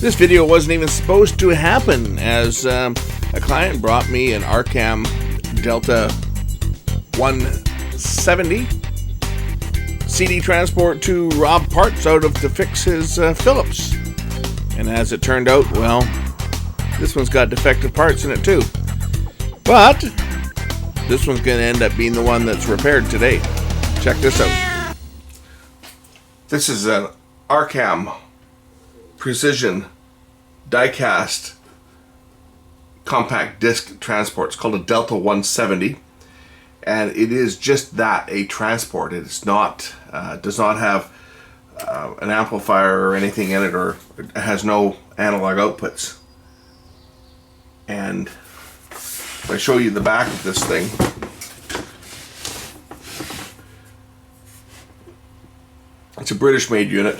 This video wasn't even supposed to happen, as a client brought me an Arcam Delta 170 CD transport to rob parts out of to fix his Phillips. And as it turned out, well, this one's got defective parts in it too. But this one's going to end up being the one that's repaired today. Check this out. This is an Arcam Precision die-cast compact disc transport. It's called a Delta 170, and it is just that, a transport. It's not does not have an amplifier or anything in it, or it has no analog outputs. And if I show you the back of this thing, it's a British-made unit.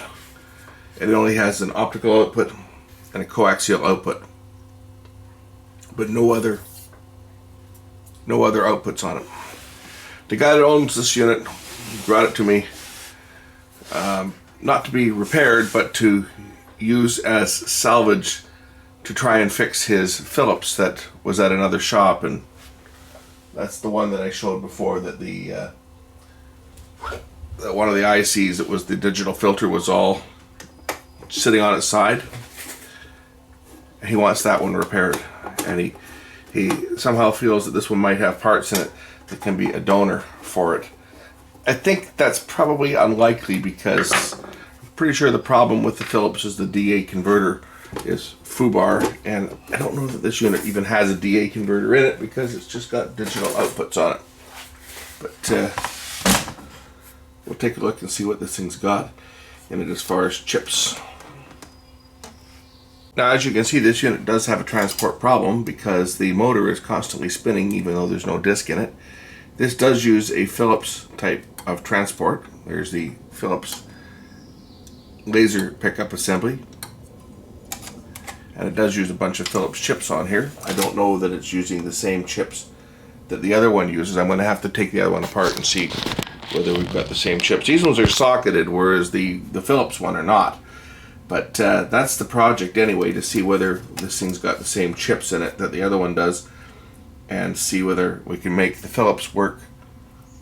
It only has an optical output and a coaxial output, but no other outputs on it. The guy that owns this unit brought it to me, not to be repaired, but to use as salvage to try and fix his Phillips that was at another shop. And that's the one that I showed before, that the one of the ICs, that was the digital filter, was all sitting on its side. He wants that one repaired, and he somehow feels that this one might have parts in it that can be a donor for it. I think that's probably unlikely, because I'm pretty sure the problem with the Philips is the DA converter is foobar, and I don't know that this unit even has a DA converter in it, because it's just got digital outputs on it. But we'll take a look and see what this thing's got in it as far as chips. Now, as you can see, this unit does have a transport problem, because the motor is constantly spinning even though there's no disc in it. This does use a Phillips type of transport. There's the Phillips laser pickup assembly, and it does use a bunch of Phillips chips on here. I don't know that it's using the same chips that the other one uses. I'm going to have to take the other one apart and see whether we've got the same chips. These ones are socketed, whereas the Phillips one are not. But that's the project anyway, to see whether this thing's got the same chips in it that the other one does, and see whether we can make the Phillips work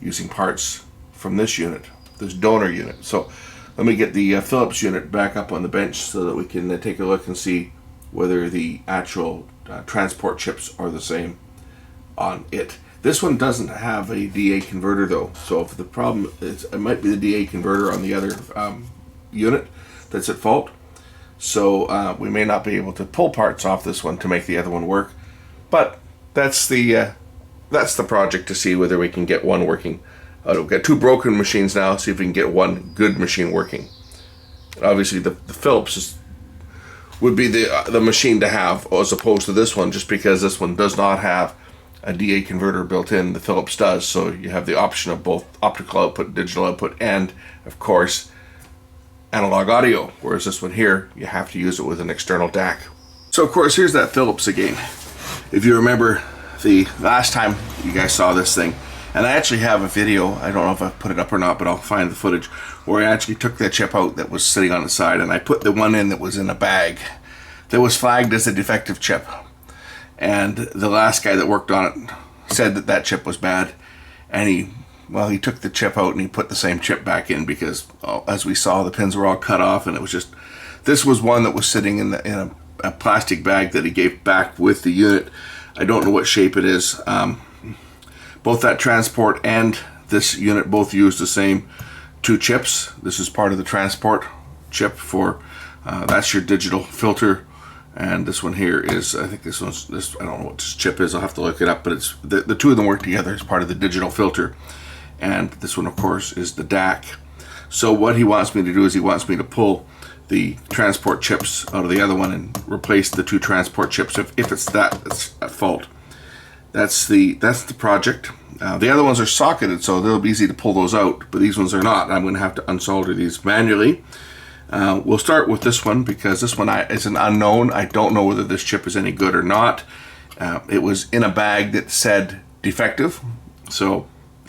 using parts from this unit, this donor unit. So let me get the Phillips unit back up on the bench so that we can take a look and see whether the actual transport chips are the same on it. This one doesn't have a DA converter though, so if the problem is, it might be the DA converter on the other unit that's at fault. So we may not be able to pull parts off this one to make the other one work, but that's the project, to see whether we can get one working. We've got two broken machines now. See if we can get one good machine working. And obviously, the Phillips would be the machine to have, as opposed to this one, just because this one does not have a DA converter built in. The Phillips does, so you have the option of both optical output, digital output, and of course analog audio, whereas this one here, you have to use it with an external DAC. So of course, here's that Phillips again. If you remember the last time you guys saw this thing, and I actually have a video, I don't know if I put it up or not, but I'll find the footage, where I actually took that chip out that was sitting on the side, and I put the one in that was in a bag that was flagged as a defective chip. And the last guy that worked on it said that that chip was bad, and he took the chip out and he put the same chip back in, because as we saw, the pins were all cut off, and it was just, this was one that was sitting in a plastic bag that he gave back with the unit. I don't know what shape it is. Both that transport and this unit both use the same two chips. This is part of the transport chip for that's your digital filter, and this one here is, I think this I don't know what this chip is, I'll have to look it up, but it's the two of them work together as part of the digital filter. And this one, of course, is the DAC. So what he wants me to do is he wants me to pull the transport chips out of the other one and replace the two transport chips if it's that's at fault. That's the project. The other ones are socketed, so they'll be easy to pull those out, but these ones are not. I'm going to have to unsolder these manually. We'll start with this one, because this one is an unknown. I don't know whether this chip is any good or not. It was in a bag that said defective, so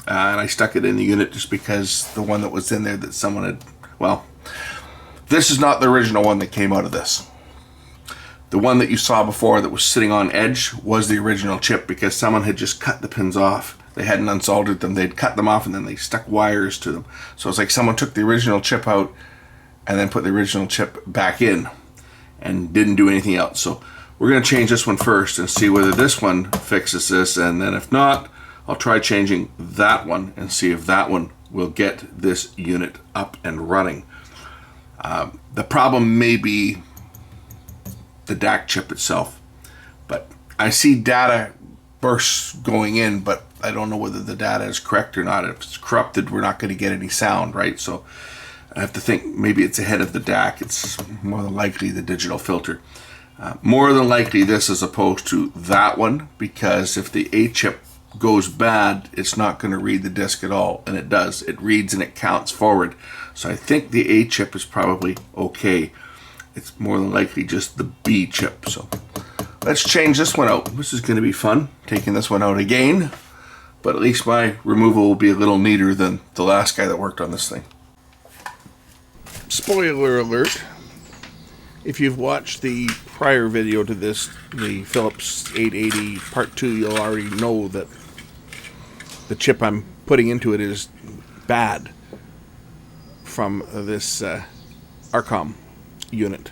and I stuck it in the unit just because the one that was in there that someone had, well, this is not the original one that came out of this. The one that you saw before that was sitting on edge was the original chip, because someone had just cut the pins off. They hadn't unsoldered them. They'd cut them off and then they stuck wires to them. So it's like someone took the original chip out and then put the original chip back in and didn't do anything else. So we're going to change this one first and see whether this one fixes this, and then if not, I'll try changing that one and see if that one will get this unit up and running. The problem may be the DAC chip itself, but I see data bursts going in, but I don't know whether the data is correct or not. If it's corrupted, we're not going to get any sound, right? So I have to think maybe it's ahead of the DAC. It's more than likely the digital filter. More than likely this as opposed to that one, because if the A chip goes bad, it's not going to read the disc at all, and it does. It reads and it counts forward. So I think the A chip is probably okay. It's more than likely just the B chip. So let's change this one out. This is going to be fun, taking this one out again, but at least my removal will be a little neater than the last guy that worked on this thing. Spoiler alert, if you've watched the prior video to this, the Philips 880 Part 2, you'll already know that the chip I'm putting into it is bad from this Arcam unit.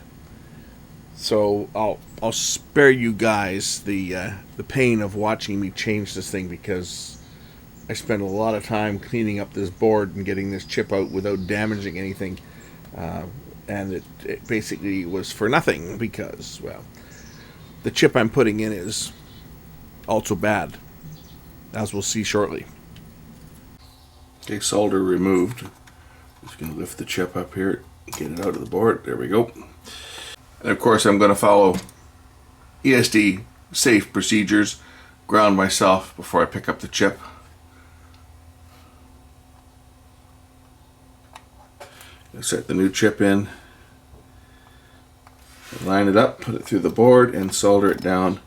So I'll spare you guys the pain of watching me change this thing, because I spent a lot of time cleaning up this board and getting this chip out without damaging anything, and it basically was for nothing, because, well, the chip I'm putting in is also bad, as we'll see shortly. Okay, solder removed. Just going to lift the chip up here, get it out of the board. There we go. And of course I'm going to follow ESD safe procedures, ground myself before I pick up the chip. Set the new chip in, line it up, put it through the board, and solder it down,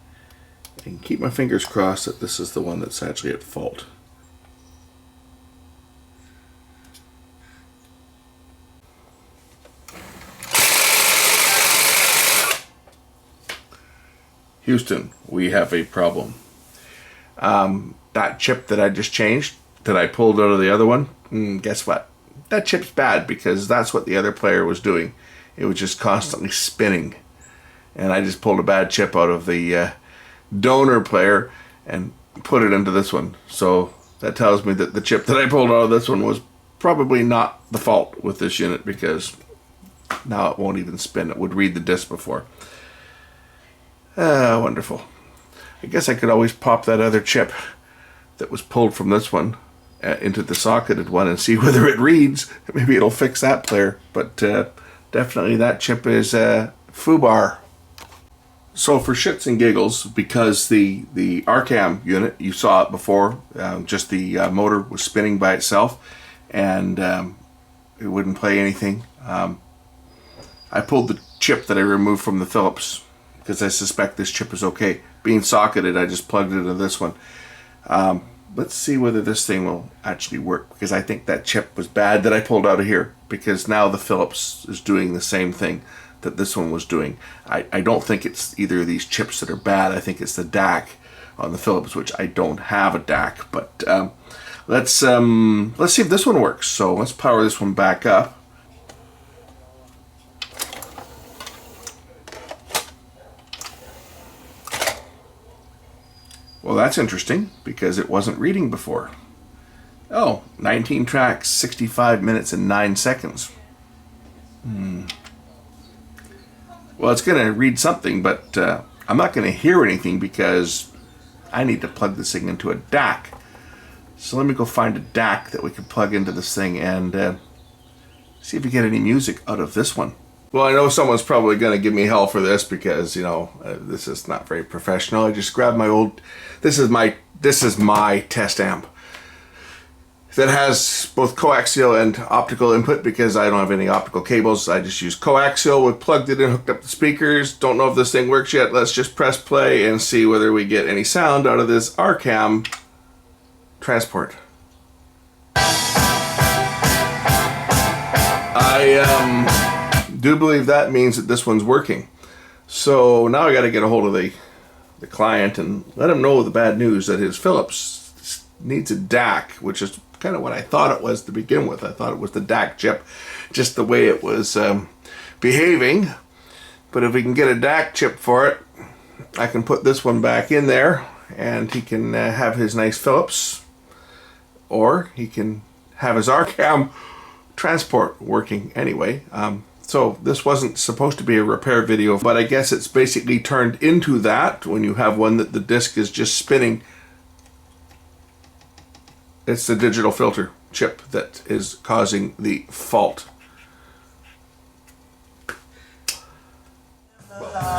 and keep my fingers crossed that this is the one that's actually at fault. Houston, we have a problem. That chip that I just changed, that I pulled out of the other one, guess what? That chip's bad, because that's what the other player was doing. It was just constantly spinning. And I just pulled a bad chip out of the donor player and put it into this one. So that tells me that the chip that I pulled out of this one was probably not the fault with this unit, because now it won't even spin. It would read the disc before. Wonderful. I guess I could always pop that other chip that was pulled from this one into the socketed one and see whether it reads. Maybe it'll fix that player, but definitely that chip is foobar. So for shits and giggles, because the Arcam unit, you saw it before, just the motor was spinning by itself, and it wouldn't play anything. I pulled the chip that I removed from the Philips, because I suspect this chip is okay. Being socketed, I just plugged it into this one. Let's see whether this thing will actually work, because I think that chip was bad that I pulled out of here, because now the Philips is doing the same thing that this one was doing. I don't think it's either of these chips that are bad. I think it's the DAC on the Philips, which I don't have a DAC, but let's see if this one works. So let's power this one back up. Well, that's interesting, because it wasn't reading before. Oh, 19 tracks, 65 minutes and 9 seconds. Well, it's going to read something, but I'm not going to hear anything, because I need to plug this thing into a DAC. So let me go find a DAC that we can plug into this thing and see if we get any music out of this one. Well, I know someone's probably going to give me hell for this, because, you know, this is not very professional. I just grabbed my old, this is my test amp that has both coaxial and optical input, because I don't have any optical cables. I just use coaxial. We plugged it in, hooked up the speakers. Don't know if this thing works yet. Let's just press play and see whether we get any sound out of this Arcam transport. I do believe that means that this one's working. So now I got to get a hold of the client and let him know the bad news that his Philips needs a DAC, which is kind of what I thought it was to begin with. I thought it was the DAC chip, just the way it was behaving. But if we can get a DAC chip for it, I can put this one back in there and he can have his nice Philips, or he can have his Arcam transport working anyway. So this wasn't supposed to be a repair video, but I guess it's basically turned into that when you have one that the disc is just spinning. It's the digital filter chip that is causing the fault.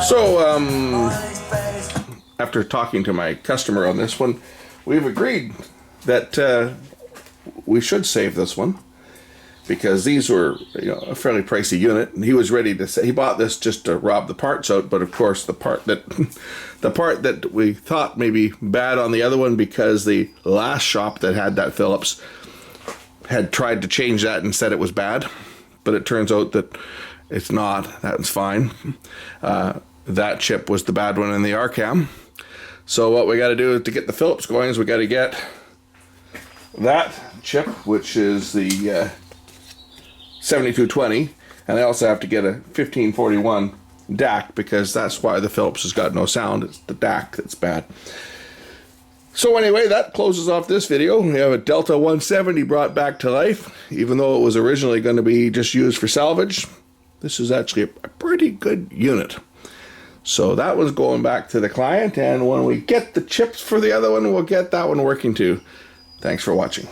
So after talking to my customer on this one, we've agreed that we should save this one, because these were, you know, a fairly pricey unit, and he was ready to say he bought this just to rob the parts out. But of course, the part that we thought may be bad on the other one, because the last shop that had that Philips had tried to change that and said it was bad, but it turns out that it's not. That's fine. That chip was the bad one in the Arcam. So what we got to do to get the Philips going is we got to get that chip, which is the 7220, and I also have to get a 1541 DAC, because that's why the Philips has got no sound. It's the DAC that's bad. So anyway, that closes off this video. We have a Delta 170 brought back to life, even though it was originally going to be just used for salvage. This is actually a pretty good unit. So that was going back to the client, and when we get the chips for the other one, we'll get that one working too. Thanks for watching.